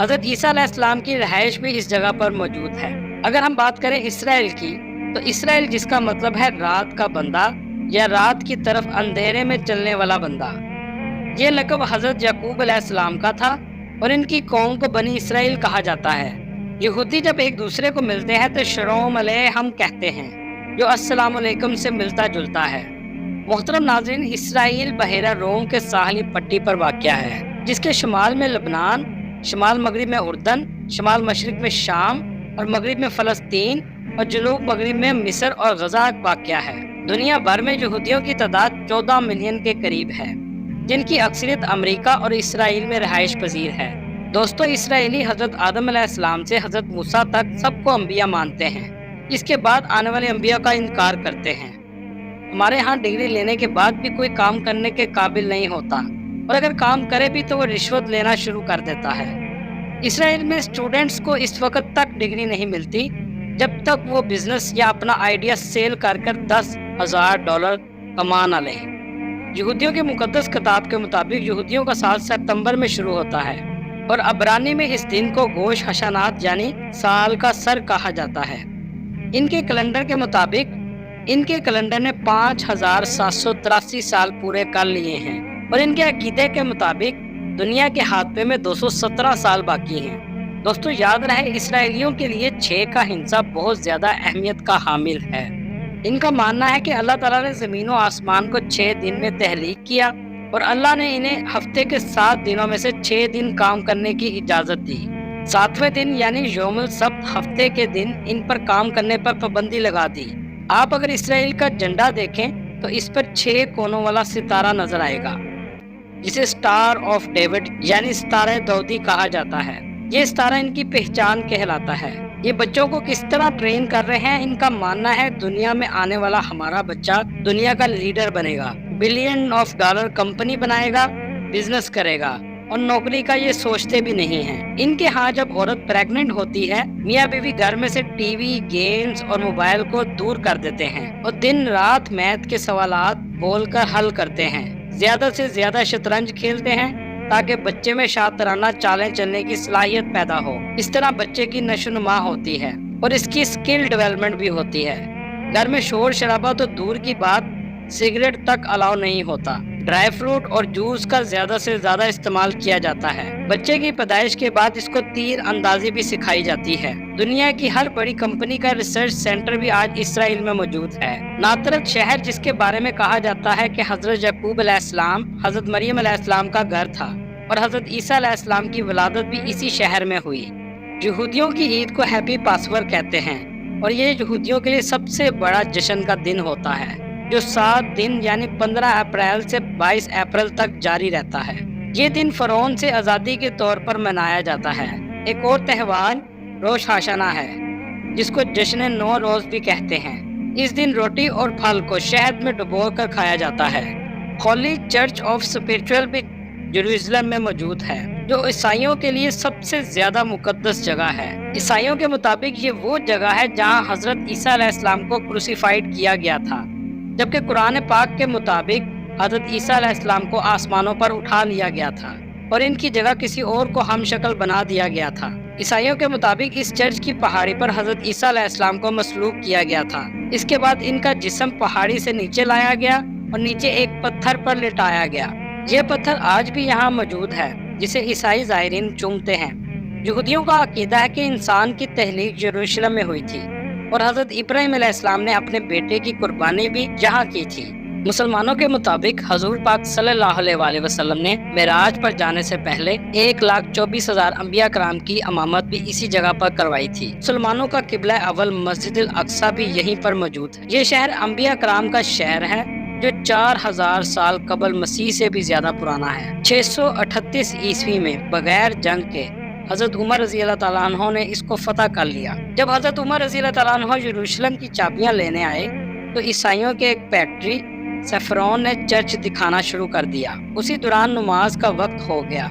حضرت عیسیٰ علیہ السلام کی رہائش بھی اس جگہ پر موجود ہے۔ اگر ہم بات کریں اسرائیل کی، تو اسرائیل جس کا مطلب ہے رات کا بندہ یا رات کی طرف اندھیرے میں چلنے والا بندہ، یہ لقب حضرت یعقوب علیہ السلام کا تھا اور ان کی قوم کو بنی اسرائیل کہا جاتا ہے۔ یہودی جب ایک دوسرے کو ملتے ہیں تو شلوم علیکم کہتے ہیں، جو السلام علیکم سے ملتا جلتا ہے۔ محترم ناظرین، اسرائیل بحیرہ روم کے ساحلی پٹی پر واقع ہے، جس کے شمال میں لبنان، شمال مغرب میں اردن، شمال مشرق میں شام اور مغرب میں فلسطین اور جنوب مغرب میں مصر اور غزہ واقع ہے۔ دنیا بھر میں یہودیوں کی تعداد 14 ملین کے قریب ہے، جن کی اکثریت امریکہ اور اسرائیل میں رہائش پذیر ہے۔ دوستو، اسرائیلی حضرت آدم علیہ السلام سے حضرت موسیٰ تک سب کو انبیاء مانتے ہیں، اس کے بعد آنے والے انبیاء کا انکار کرتے ہیں۔ ہمارے ہاں ڈگری لینے کے بعد بھی کوئی کام کرنے کے قابل نہیں ہوتا، اور اگر کام کرے بھی تو وہ رشوت لینا شروع کر دیتا ہے۔ اسرائیل میں اسٹوڈنٹس کو اس وقت تک ڈگری نہیں ملتی جب تک وہ بزنس یا اپنا آئیڈیا سیل کر $10,000 کما نہ لیں۔ یہودیوں کے مقدس کتاب کے مطابق یہودیوں کا سال ستمبر میں شروع ہوتا ہے، اور عبرانی میں اس دن کو گوش حشانات یعنی سال کا سر کہا جاتا ہے۔ ان کے کیلنڈر کے مطابق ان کے کیلنڈر نے 5783 سال پورے کر لیے ہیں، اور ان کے عقیدے کے مطابق دنیا کے خاتمے میں 217 سال باقی ہیں۔ دوستو، یاد رہے، اسرائیلیوں کے لیے 6 کا ہندسہ بہت زیادہ اہمیت کا حامل ہے۔ ان کا ماننا ہے کہ اللہ تعالیٰ نے زمین و آسمان کو 6 دن میں تخلیق کیا، اور اللہ نے انہیں ہفتے کے 7 دنوں میں سے 6 دن کام کرنے کی اجازت دی۔ 7ویں دن یعنی یوم السبت ہفتے کے دن ان پر کام کرنے پر پابندی لگا دی۔ آپ اگر اسرائیل کا جھنڈا دیکھیں تو اس پر 6 کونوں والا ستارہ نظر آئے گا، جسے سٹار آف ڈیوڈ یعنی ستارہ داؤدی کہا جاتا ہے۔ یہ ستارہ ان کی پہچان کہلاتا ہے۔ یہ بچوں کو کس طرح ٹرین کر رہے ہیں؟ ان کا ماننا ہے دنیا میں آنے والا ہمارا بچہ دنیا کا لیڈر بنے گا، $بلین کمپنی بنائے گا، بزنس کرے گا، اور نوکری کا یہ سوچتے بھی نہیں ہیں۔ ان کے ہاں جب عورت پریگننٹ ہوتی ہے، میاں بیوی گھر میں سے ٹی وی، گیمز اور موبائل کو دور کر دیتے ہیں اور دن رات میتھ کے سوالات بول کر حل کرتے ہیں۔ زیادہ سے زیادہ شطرنج کھیلتے ہیں تاکہ بچے میں شاطرانہ چالیں چلنے کی صلاحیت پیدا ہو۔ اس طرح بچے کی نشو نما ہوتی ہے اور اس کی اسکل ڈیولپمنٹ بھی ہوتی ہے۔ گھر میں شور شرابہ تو دور کی بات، سگریٹ تک الاؤ نہیں ہوتا۔ ڈرائی فروٹ اور جوس کا زیادہ سے زیادہ استعمال کیا جاتا ہے۔ بچے کی پیدائش کے بعد اس کو تیر اندازی بھی سکھائی جاتی ہے۔ دنیا کی ہر بڑی کمپنی کا ریسرچ سینٹر بھی آج اسرائیل میں موجود ہے۔ ناطرت شہر، جس کے بارے میں کہا جاتا ہے کہ حضرت یعقوب علیہ السلام، حضرت مریم علیہ السلام کا گھر تھا، اور حضرت عیسیٰ علیہ السلام کی ولادت بھی اسی شہر میں ہوئی۔ یہودیوں کی عید کو ہیپی پاسور کہتے ہیں، اور یہ یہودیوں کے لیے سب سے بڑا جشن کا دن ہوتا ہے، جو 7 دن یعنی 15 اپریل سے 22 اپریل تک جاری رہتا ہے۔ یہ دن فرعون سے آزادی کے طور پر منایا جاتا ہے۔ ایک اور تہوار روش ہاشانہ ہے، جس کو جشن 9 روز بھی کہتے ہیں۔ اس دن روٹی اور پھل کو شہد میں ڈبو کر کھایا جاتا ہے۔ ہولی چرچ آف اسپرچول بھی یروشلم میں موجود ہے، جو عیسائیوں کے لیے سب سے زیادہ مقدس جگہ ہے۔ عیسائیوں کے مطابق یہ وہ جگہ ہے جہاں حضرت عیسیٰ علیہ السلام کو کروسیفائیڈ کیا گیا تھا، جبکہ قرآن پاک کے مطابق حضرت عیسیٰ علیہ السلام کو آسمانوں پر اٹھا لیا گیا تھا اور ان کی جگہ کسی اور کو ہم شکل بنا دیا گیا تھا۔ عیسائیوں کے مطابق اس چرچ کی پہاڑی پر حضرت عیسیٰ علیہ السلام کو مسلوب کیا گیا تھا۔ اس کے بعد ان کا جسم پہاڑی سے نیچے لایا گیا اور نیچے ایک پتھر پر لٹایا گیا۔ یہ پتھر آج بھی یہاں موجود ہے، جسے عیسائی زائرین چومتے ہیں۔ یہودیوں کا عقیدہ ہے کہ انسان کی تخلیق یروشلم میں ہوئی تھی، اور حضرت ابراہیم علیہ السلام نے اپنے بیٹے کی قربانی بھی یہاں کی تھی۔ مسلمانوں کے مطابق حضور پاک صلی اللہ علیہ وآلہ وسلم نے معراج پر جانے سے پہلے 1,24,000 انبیاء کرام کی امامت بھی اسی جگہ پر کروائی تھی۔ مسلمانوں کا قبلہ اول مسجد الاقصی بھی یہیں پر موجود ہے۔ یہ شہر انبیاء کرام کا شہر ہے، جو 4000 سال قبل مسیح سے بھی زیادہ پرانا ہے۔ 638 عیسوی میں بغیر جنگ کے حضرت عمر رضی اللہ تعالیٰ عنہ نے اس کو فتح کر لیا۔ جب حضرت عمر رضی اللہ تعالیٰ عنہ یروشلم کی چابیاں لینے آئے تو عیسائیوں کے ایک پیٹری سفرون نے چرچ دکھانا شروع کر دیا۔ اسی دوران نماز کا وقت ہو گیا۔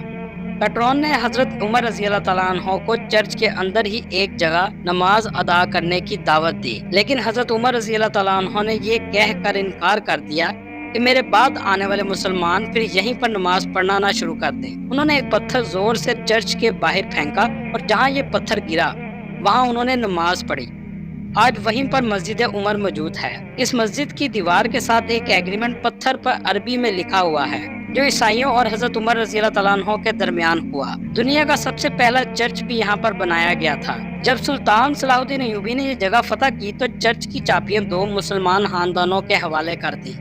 پیٹرون نے حضرت عمر رضی اللہ تعالیٰ عنہ کو چرچ کے اندر ہی ایک جگہ نماز ادا کرنے کی دعوت دی، لیکن حضرت عمر رضی اللہ تعالیٰ عنہ نے یہ کہہ کر انکار کر دیا کہ میرے بعد آنے والے مسلمان پھر یہیں پر نماز پڑھنا نہ شروع کر دیں۔ انہوں نے ایک پتھر زور سے چرچ کے باہر پھینکا اور جہاں یہ پتھر گرا وہاں انہوں نے نماز پڑھی۔ آج وہیں پر مسجد عمر موجود ہے۔ اس مسجد کی دیوار کے ساتھ ایک ایگریمنٹ پتھر پر عربی میں لکھا ہوا ہے جو عیسائیوں اور حضرت عمر رضی اللہ تعالیٰ عنہ کے درمیان ہوا۔ دنیا کا سب سے پہلا چرچ بھی یہاں پر بنایا گیا تھا۔ جب سلطان صلاح الدین ایوبی نے یہ جگہ فتح کی تو چرچ کی چابیاں 2 مسلمان خاندانوں کے حوالے کر دی،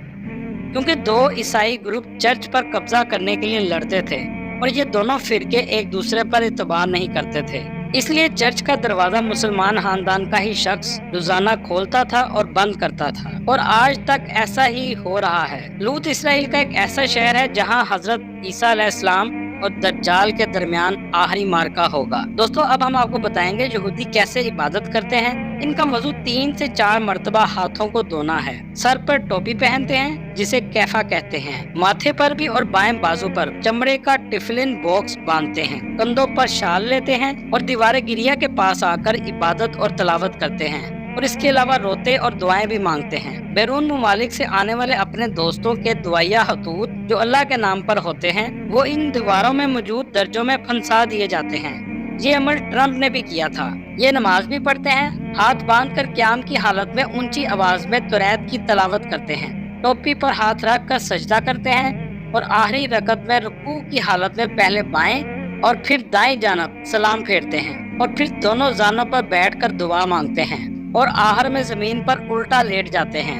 کیونکہ 2 عیسائی گروپ چرچ پر قبضہ کرنے کے لیے لڑتے تھے اور یہ دونوں فرقے ایک دوسرے پر اعتبار نہیں کرتے تھے۔ اس لیے چرچ کا دروازہ مسلمان خاندان کا ہی شخص روزانہ کھولتا تھا اور بند کرتا تھا، اور آج تک ایسا ہی ہو رہا ہے۔ لوط اسرائیل کا ایک ایسا شہر ہے جہاں حضرت عیسیٰ علیہ السلام اور دجال کے درمیان آخری معرکہ ہوگا۔ دوستو اب ہم آپ کو بتائیں گے یہودی کیسے عبادت کرتے ہیں۔ ان کا وضو 3 سے 4 مرتبہ ہاتھوں کو دھونا ہے، سر پر ٹوپی پہنتے ہیں جسے کیفا کہتے ہیں، ماتھے پر بھی اور بائیں بازو پر چمڑے کا ٹفلن باکس باندھتے ہیں، کندھوں پر شال لیتے ہیں اور دیوار گریا کے پاس آ کر عبادت اور تلاوت کرتے ہیں، اور اس کے علاوہ روتے اور دعائیں بھی مانگتے ہیں۔ بیرون ممالک سے آنے والے اپنے دوستوں کے دعائیہ خطوط جو اللہ کے نام پر ہوتے ہیں وہ ان دیواروں میں موجود درجوں میں پھنسا دیے جاتے ہیں۔ یہ عمل ٹرمپ نے بھی کیا تھا۔ یہ نماز بھی پڑھتے ہیں، ہاتھ باندھ کر قیام کی حالت میں اونچی آواز میں توریت کی تلاوت کرتے ہیں، ٹوپی پر ہاتھ رکھ کر سجدہ کرتے ہیں، اور آخری رکعت میں رکوع کی حالت میں پہلے بائیں اور پھر دائیں جانب سلام پھیرتے ہیں، اور پھر دونوں زانوں پر بیٹھ کر دعا مانگتے ہیں، اور آخر میں زمین پر الٹا لیٹ جاتے ہیں۔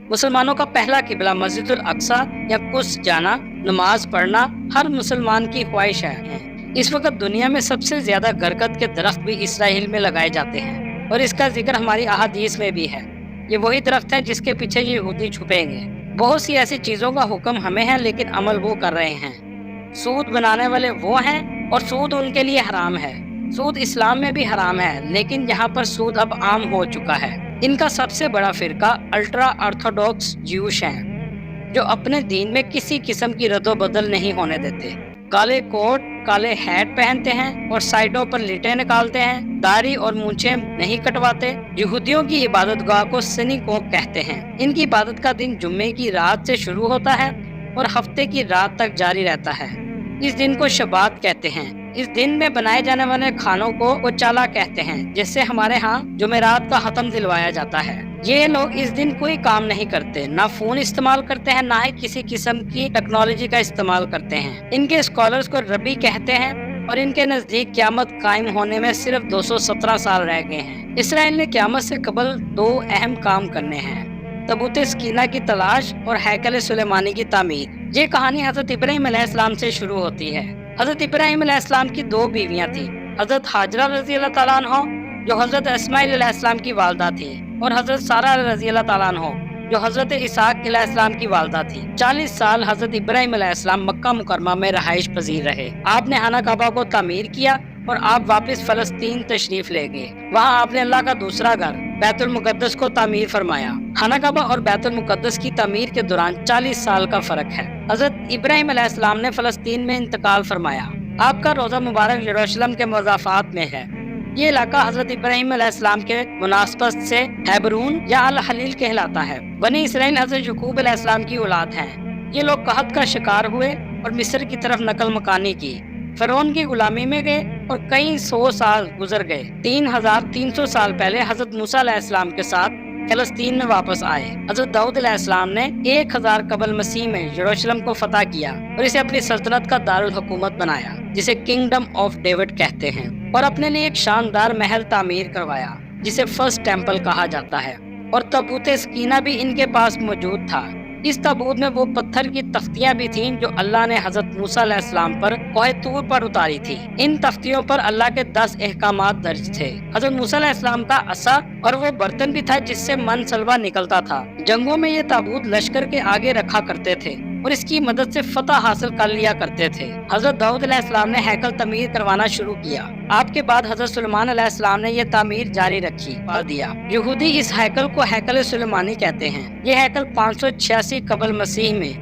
مسلمانوں کا پہلا قبلہ مسجد الاقصی یا قدس جانا، نماز پڑھنا ہر مسلمان کی خواہش ہے۔ اس وقت دنیا میں سب سے زیادہ برکت کے درخت بھی اسرائیل میں لگائے جاتے ہیں، اور اس کا ذکر ہماری احادیث میں بھی ہے۔ یہ وہی درخت ہے جس کے پیچھے یہ یہودی چھپیں گے۔ بہت سی ایسی چیزوں کا حکم ہمیں ہے لیکن عمل وہ کر رہے ہیں۔ سود بنانے والے وہ ہیں اور سود ان کے لیے حرام ہے۔ سود اسلام میں بھی حرام ہے لیکن یہاں پر سود اب عام ہو چکا ہے۔ ان کا سب سے بڑا فرقہ الٹرا آرتھوڈاکس جیوش ہیں جو اپنے دین میں کسی قسم کی رد و بدل نہیں ہونے دیتے۔ کالے کوٹ، کالے ہیٹ پہنتے ہیں اور سائڈوں پر لٹیں نکالتے ہیں، داڑھی اور مونچھیں نہیں کٹواتے۔ یہودیوں کی عبادت گاہ کو سنیگوگ کہتے ہیں۔ ان کی عبادت کا دن جمعے کی رات سے شروع ہوتا ہے اور ہفتے کی رات تک جاری رہتا ہے۔ اس دن کو شبات کہتے ہیں۔ اس دن میں بنائے جانے والے کھانوں کو اوچالا کہتے ہیں، جس سے ہمارے ہاں جمعرات کا ختم دلوایا جاتا ہے۔ یہ لوگ اس دن کوئی کام نہیں کرتے، نہ فون استعمال کرتے ہیں، نہ ہی کسی قسم کی ٹیکنالوجی کا استعمال کرتے ہیں۔ ان کے اسکالرز کو ربی کہتے ہیں اور ان کے نزدیک قیامت قائم ہونے میں صرف 217 سال رہ گئے ہیں۔ اسرائیل نے قیامت سے قبل 2 اہم کام کرنے ہیں: تابوت سکینہ کی تلاش اور ہیکل سلیمانی کی تعمیر۔ یہ کہانی حضرت ابراہیم علیہ السلام سے شروع ہوتی ہے۔ حضرت ابراہیم علیہ السلام کی 2 بیویاں تھیں، حضرت حاجرہ رضی اللہ تعالیٰ عنہ جو حضرت اسماعیل علیہ السلام کی والدہ تھی، اور حضرت سارہ رضی اللہ تعالیٰ عنہ جو حضرت اسحاق علیہ السلام کی والدہ تھی۔ 40 سال حضرت ابراہیم علیہ السلام مکہ مکرمہ میں رہائش پذیر رہے۔ آپ نے خانہ کعبہ کو تعمیر کیا اور آپ واپس فلسطین تشریف لے گئے۔ وہاں آپ نے اللہ کا دوسرا گھر بیت المقدس کو تعمیر فرمایا۔ خانہ کعبہ اور بیت المقدس کی تعمیر کے دوران 40 سال کا فرق ہے۔ حضرت ابراہیم علیہ السلام نے فلسطین میں انتقال فرمایا۔ آپ کا روضہ مبارک یروشلم کے مضافات میں ہے۔ یہ علاقہ حضرت ابراہیم علیہ السلام کے مناسبت سے ہیبرون یا الخلیل کہلاتا ہے۔ بنی اسرائیل حضرت یعقوب علیہ السلام کی اولاد ہیں۔ یہ لوگ قحط کا شکار ہوئے اور مصر کی طرف نقل مکانی کی، فرعون کی غلامی میں گئے اور کئی 100 سال گزر گئے۔ 3300 سال پہلے حضرت موسیٰ علیہ السلام کے ساتھ فلسطین میں واپس آئے۔ حضرت داؤد علیہ السلام نے 1000 قبل مسیح میں یروشلم کو فتح کیا اور اسے اپنی سلطنت کا دارالحکومت بنایا، جسے کنگڈم آف ڈیوڈ کہتے ہیں، اور اپنے لیے ایک شاندار محل تعمیر کروایا جسے فرسٹ ٹیمپل کہا جاتا ہے، اور تابوت سکینہ بھی ان کے پاس موجود تھا۔ اس تابوت میں وہ پتھر کی تختیاں بھی تھیں جو اللہ نے حضرت موسیٰ علیہ السلام پر کوہ طور پر اتاری تھی۔ ان تختیوں پر اللہ کے 10 احکامات درج تھے۔ حضرت موسیٰ علیہ السلام کا عصا اور وہ برتن بھی تھا جس سے من سلوا نکلتا تھا۔ جنگوں میں یہ تابوت لشکر کے آگے رکھا کرتے تھے اور اس کی مدد سے فتح حاصل کر لیا کرتے تھے۔ حضرت داؤد علیہ السلام نے ہیکل تعمیر کروانا شروع کیا۔ آپ کے بعد حضرت سلیمان علیہ السلام نے یہ تعمیر جاری رکھی دیا۔ یہودی اس ہیکل کو ہیکل سلیمانی کہتے ہیں۔ یہ ہیکل 586 قبل مسیح میں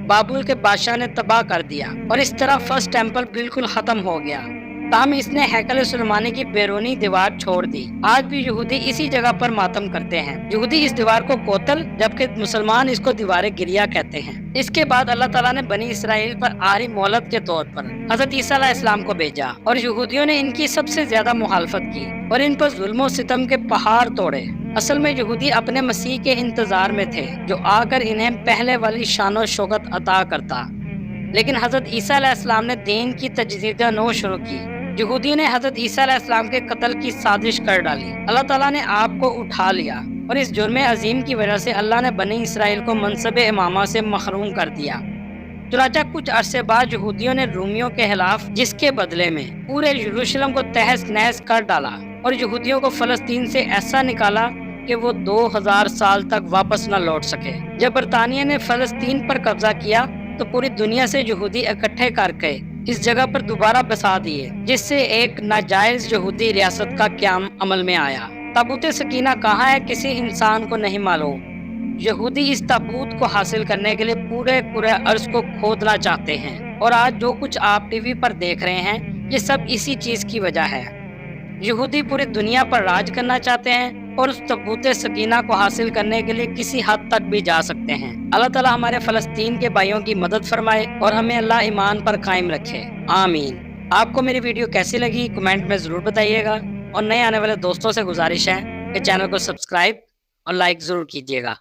بابل کے بادشاہ نے تباہ کر دیا اور اس طرح فرسٹ ٹیمپل بالکل ختم ہو گیا۔ تاہم اس نے ہیکل سلیمانی کی بیرونی دیوار چھوڑ دی۔ آج بھی یہودی اسی جگہ پر ماتم کرتے ہیں۔ یہودی اس دیوار کو کوتل جبکہ مسلمان اس کو دیوار گریا کہتے ہیں۔ اس کے بعد اللہ تعالیٰ نے بنی اسرائیل پر عارضی مہلت کے طور پر حضرت عیسیٰ علیہ السلام کو بھیجا، اور یہودیوں نے ان کی سب سے زیادہ مخالفت کی اور ان پر ظلم و ستم کے پہاڑ توڑے۔ اصل میں یہودی اپنے مسیح کے انتظار میں تھے جو آ کر انہیں پہلے والی شان و شوکت عطا کرتا، لیکن حضرت عیسیٰ علیہ السلام نے دین کی تجدید نو شروع کی۔ یہودیوں نے حضرت عیسیٰ علیہ السلام کے قتل کی سازش کر ڈالی۔ اللہ تعالیٰ نے آپ کو اٹھا لیا، اور اس جرم عظیم کی وجہ سے اللہ نے بنی اسرائیل کو منصب امامہ سے محروم کر دیا۔ چنانچہ کچھ عرصے بعد یہودیوں نے رومیوں کے خلاف، جس کے بدلے میں پورے یروشلم کو تہس نہس کر ڈالا اور یہودیوں کو فلسطین سے ایسا نکالا کہ وہ 2000 سال تک واپس نہ لوٹ سکے۔ جب برطانیہ نے فلسطین پر قبضہ کیا تو پوری دنیا سے یہودی اکٹھے کر کے اس جگہ پر دوبارہ بسا دیے، جس سے ایک ناجائز یہودی ریاست کا قیام عمل میں آیا۔ تابوت سکینہ کہاں ہے کسی انسان کو نہیں معلوم۔ یہودی اس تابوت کو حاصل کرنے کے لیے پورے ارض کو کھودنا چاہتے ہیں، اور آج جو کچھ آپ ٹی وی پر دیکھ رہے ہیں یہ سب اسی چیز کی وجہ ہے۔ یہودی پوری دنیا پر راج کرنا چاہتے ہیں اور اس تابوت سکینہ کو حاصل کرنے کے لیے کسی حد تک بھی جا سکتے ہیں۔ اللہ تعالیٰ ہمارے فلسطین کے بھائیوں کی مدد فرمائے اور ہمیں اللہ ایمان پر قائم رکھے، آمین۔ آپ کو میری ویڈیو کیسی لگی کمنٹ میں ضرور بتائیے گا، اور نئے آنے والے دوستوں سے گزارش ہے کہ چینل کو سبسکرائب اور لائک ضرور کیجیے گا۔